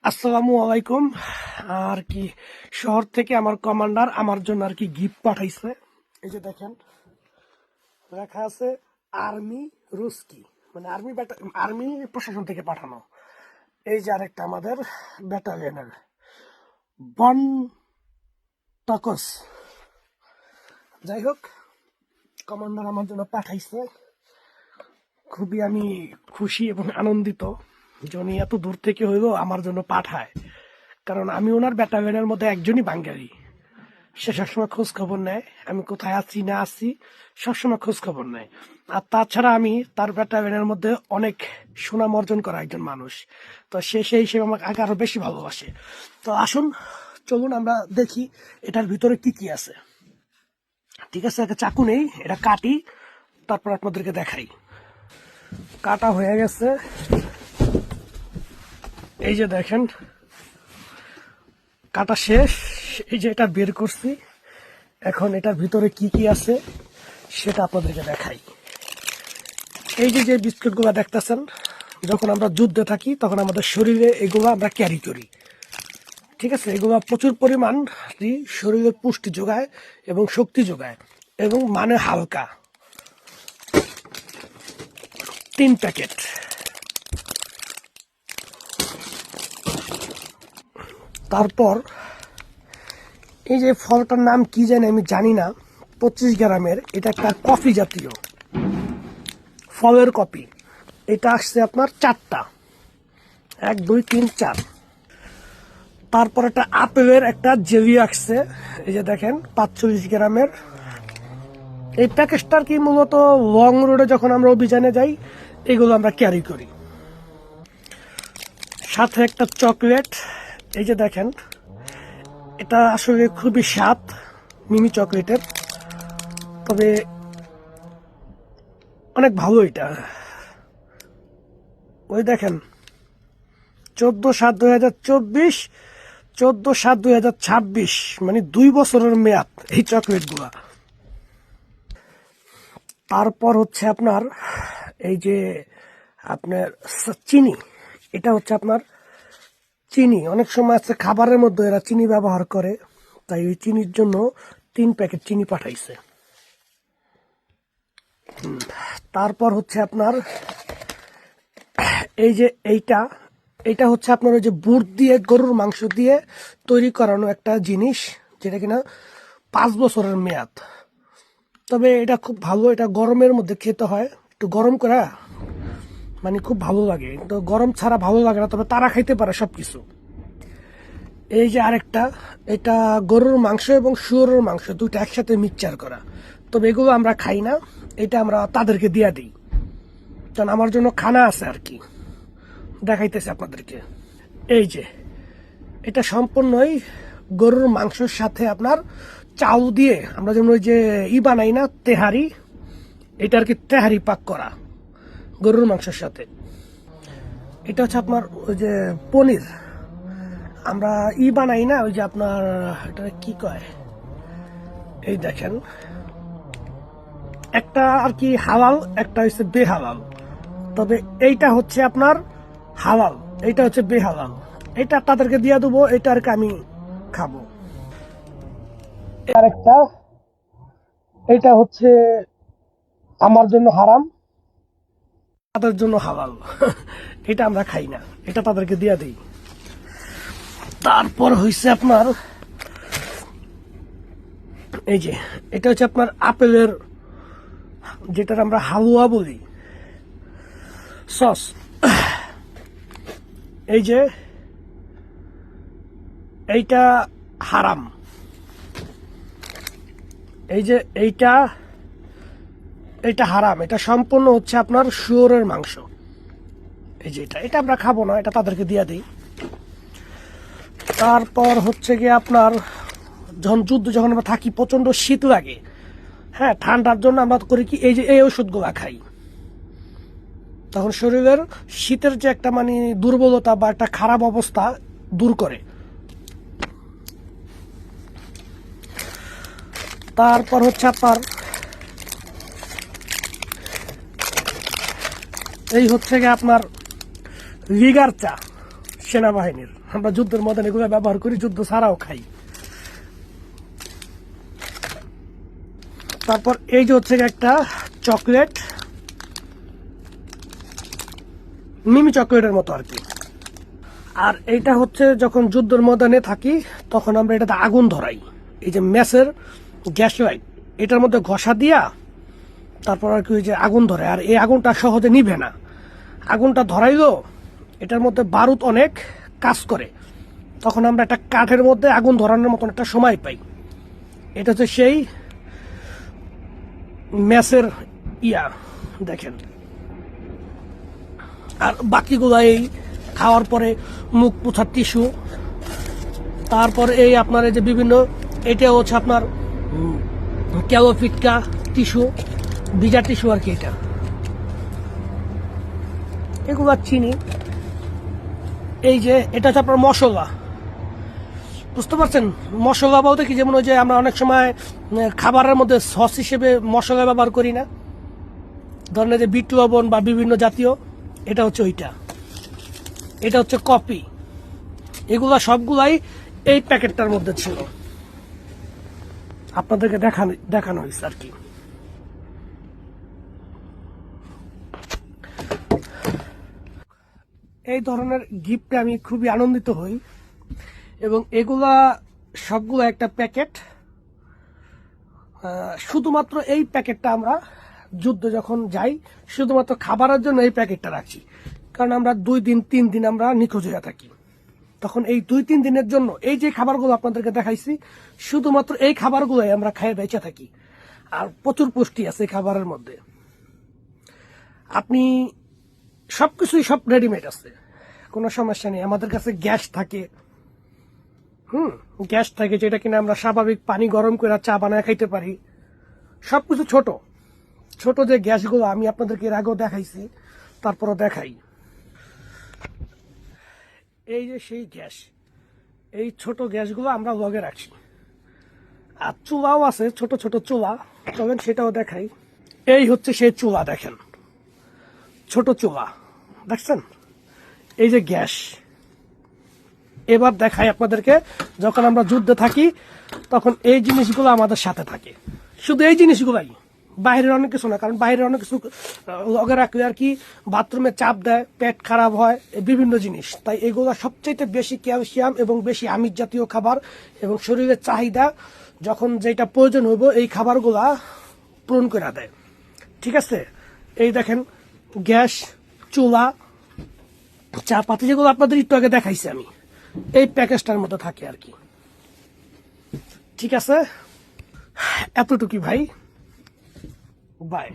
আসসালামু আলাইকুম। আর কি শহর থেকে আমার কমান্ডার আমার জন্য আর কি গিফট পাঠাইছে। এই যে দেখেন লেখা আছে আর্মি রুস্কি, মানে আর্মি প্রশাসন থেকে পাঠানো। এই যে আরেকটা আমাদের ব্যাটালিয়নের বন টকস। যাই হোক, কমান্ডার আমার জন্য পাঠাইছে। খুবই আমি খুশি এবং আনন্দিত যে উনি এত দূর থেকে হইলেও আমার জন্য পাঠায়, কারণ আমি ওনার ব্যাটালিয়নের মধ্যে একজনই বাঙালি। সে সবসময় খোঁজ খবর নেয় আমি কোথায় আছি না আছি, সবসময় খোঁজ খবর নেয়। আর তাছাড়া আমি তার ব্যাটালিয়নের মধ্যে অনেক সুনাম অর্জন করা একজন মানুষ, তো সে সেই হিসেবে আমাকে আগে আরো বেশি ভালোবাসে। তো আসুন, চলুন আমরা দেখি এটার ভিতরে কি কি আছে। ঠিক আছে, একটা চাকু নেই, এটা কাটি, তারপর আপনাদেরকে দেখাই। কাটা হয়ে গেছে, এই যে দেখেন কাটা শেষ। এই যে এটা বের করছি, এখন এটার ভিতরে কি কি আছে সেটা আপনাদেরকে দেখাই। এই যে যে বিস্কুটগুলো দেখতেছেন, যখন আমরা যুদ্ধে থাকি তখন আমাদের শরীরে এগুলো আমরা ক্যারি করি। ঠিক আছে, এগুলো প্রচুর পরিমাণ শরীরের পুষ্টি যোগায় এবং শক্তি যোগায়, এবং মানে হালকা। 3 প্যাকেট। তারপর এই যে ফলটার নাম কি জানি আমি জানি না, 25 গ্রামের, এটা একটা কফি জাতীয় ফলের কপি। এটা আসছে আপনার 4টা, 1 2 3 4। তারপর একটা আপেলের একটা জেলি আসছে, এই যে দেখেন 45 গ্রামের। এই প্যাকেজটার কি মূলত লং রোডে যখন আমরা অভিযানে যাই এগুলো আমরা ক্যারি করি। সাথে একটা চকলেট, এই যে দেখেন, এটা আসলে খুবই স্বাদ মিনি চকলেটের, তবে অনেক ভালো এটা। ওই দেখেন 14/7/2024, 14/7/2026, মানে 2 বছরের মেয়াদ এই চকলেট গুলা। তারপর হচ্ছে আপনার এই যে আপনার চিনি, এটা হচ্ছে আপনার চিনি। অনেক সময় আছে খাবারের মধ্যে এরা চিনি ব্যবহার করে, তাই ওই চিনির জন্য 3 প্যাকেট চিনি পাঠাইছে। তারপর হচ্ছে আপনার এই যে এইটা হচ্ছে আপনার ওই যে বুট দিয়ে, গরুর মাংস দিয়ে তৈরি করানো একটা জিনিস, যেটা কিনা 5 বছরের মেয়াদ। তবে এটা খুব ভালো, এটা গরমের মধ্যে খেতে হয়, একটু গরম করা, মানে খুব ভালো লাগে। তো গরম ছাড়া ভালো লাগে না, তবে তারা খাইতে পারে সবকিছু। এই যে আরেকটা, এটা গরুর মাংস এবং শুয়োরের মাংস দুইটা একসাথে মিক্সচার করা, তবে এগুলো আমরা খাই না, এটা আমরা তাদেরকে দিয়ে দিই, কারণ আমার জন্য খানা আছে আর কি। দেখাইতেছে আপনাদেরকে। এই যে এটা সম্পূর্ণই গরুর মাংসের সাথে আপনার চাউ দিয়ে আমরা যেমন ওই যে বানাই না তেহারি, এটা আর কি তেহারি পাক করা গরুর মাংসের সাথে। এটা হচ্ছে আপনার ওই যে পনির, আমরা বানাই না ওই যে আপনার এটা কি কয়, এই দেখেন একটা আর কি হালাল, একটা হচ্ছে বেহালাল। তবে এইটা হচ্ছে আপনার হালাল, এইটা হচ্ছে বেহালাল। এটা তাদেরকে দিয়ে দেবো, এটা আর কি আমি খাবো। আরেকটা, এটা হচ্ছে আমার জন্য হারাম, তাদের জন্য হালাল। এটা আমরা খাই না, এটা তাদেরকে দিয়ে দিই। তারপর হইছে আপনার এই যে এটা হচ্ছে আপনার আপেলের, যেটার আমরা হালুয়া বলি, সস। এই যে এইটা হারাম, এই যে এইটা হারাম, এটা সম্পূর্ণ হচ্ছে আপনার শুয়োরের মাংস। এই যে এটা আমরা খাবো না, এটা তাদেরকে দিয়ে দিই। তারপর হচ্ছে গিয়ে আপনার যখন আমরা থাকি প্রচন্ড শীত লাগে, হ্যাঁ, ঠান্ডার জন্য আমরা করি কি, এই যে এই ওষুধগুলা খাই, তখন শরীরের শীতের যে একটা মানে দুর্বলতা বা একটা খারাপ অবস্থা দূর করে। তারপর হচ্ছে আপনার এই হচ্ছে গিয়ে আপনার লিগার চা, সেনাবাহিনীর, আমরা যুদ্ধের ময়দানে এগুলো ব্যবহার করি, যুদ্ধ ছাড়াও খাই। তারপর এই যে হচ্ছে একটা চকলেট, মিমি চকলেটের মতো আর কি। আর এইটা হচ্ছে যখন যুদ্ধের ময়দানে থাকি তখন আমরা এটাতে আগুন ধরাই, এই যে ম্যাচের গ্যাস লাইট, এটার মধ্যে ঘষা দিয়া তারপর আর কি ওই যে আগুন ধরে। আর এই আগুনটা সহজে নিভে না, আগুনটা ধরাইলেও এটার মধ্যে বারুদ অনেক কাজ করে, তখন আমরা একটা কাঠের মধ্যে আগুন ধরানোর মতন একটা সময় পাই। এটা হচ্ছে সেই ম্যাচের ইয়া, দেখেন। আর বাকিগুলো এই খাওয়ার পরে মুখ পোছার টিস্যু, তারপর এই আপনার এই যে বিভিন্ন, এটা হচ্ছে আপনার ক্যালোফিটকা টিস্যু, ভিজা টিস্যু আর কি। এগুলো চিনি। এই যে এটা হচ্ছে আপনার মশলা, বুঝতে পারছেন? মশলা বলতে কি, যেমন ওই যে আমরা অনেক সময় খাবারের মধ্যে সস হিসেবে মশলা ব্যবহার করি না, ধরেন যে বিট লবণ বা বিভিন্ন জাতীয়, এটা হচ্ছে ওইটা। এটা হচ্ছে কফি। এগুলা সবগুলাই এই প্যাকেটটার মধ্যে ছিল, আপনাদেরকে দেখানো হয়েছে আর কি। এই ধরনের গিফটে আমি খুবই আনন্দিত হই, এবং এগুলা সবগুলো একটা প্যাকেট। শুধুমাত্র এই প্যাকেটটা আমরা যুদ্ধে যখন যাই শুধুমাত্র খাবারের জন্য এই প্যাকেটটা রাখছি, কারণ আমরা 2 দিন 3 দিন আমরা নিখোঁজ হয়ে থাকি। তখন এই 2-3 দিনের জন্য এই যে খাবারগুলো আপনাদেরকে দেখাইছি, শুধুমাত্র এই খাবারগুলোই আমরা খেয়ে বেঁচে থাকি। আর প্রচুর পুষ্টি আছে এই খাবারের মধ্যে। আপনি সবকিছুই সব রেডিমেড আছে, কোনো সমস্যা নেই। আমাদের কাছে গ্যাস থাকে, গ্যাস থাকে, যেটা কিনা আমরা স্বাভাবিক পানি গরম করে চা বানায় খাইতে পারি। সবকিছু ছোট ছোট যে গ্যাসগুলো আমি আপনাদেরকে এর আগেও দেখাইছি, তারপরও দেখাই। এই যে সেই গ্যাস, এই ছোট গ্যাসগুলো আমরা লগে রাখছি। আর চুলাও আছে, ছোট ছোট চুলা, চলেন সেটাও দেখাই। এই হচ্ছে সেই চুলা, দেখেন, ছোট চুলা, দেখছেন? এই যে গ্যাস। এবার দেখাই আপনাদেরকে, যখন আমরা যুদ্ধে থাকি তখন এই জিনিসগুলো আমাদের সাথে থাকে, শুধু এই জিনিসগুলাই, বাইরের অনেক কিছু না। কারণ বাইরের অনেক কিছু লগে রাখলে আর কি বাথরুমে চাপ দেয়, পেট খারাপ হয়, বিভিন্ন জিনিস। তাই এগুলো সবচেয়ে বেশি ক্যালসিয়াম এবং বেশি আমিষ জাতীয় খাবার, এবং শরীরের চাহিদা যখন যেটা প্রয়োজন হইব এই খাবারগুলা পূরণ করে দেয়। ঠিক আছে? এই দেখেন গ্যাস, চুলা, চা পাতি, যেগুলো আপনাদের একটু আগে দেখাইছি আমি, এই প্যাকেজটার মধ্যে থাকে আর কি। ঠিক আছে, এতটুকুই ভাই, বাই।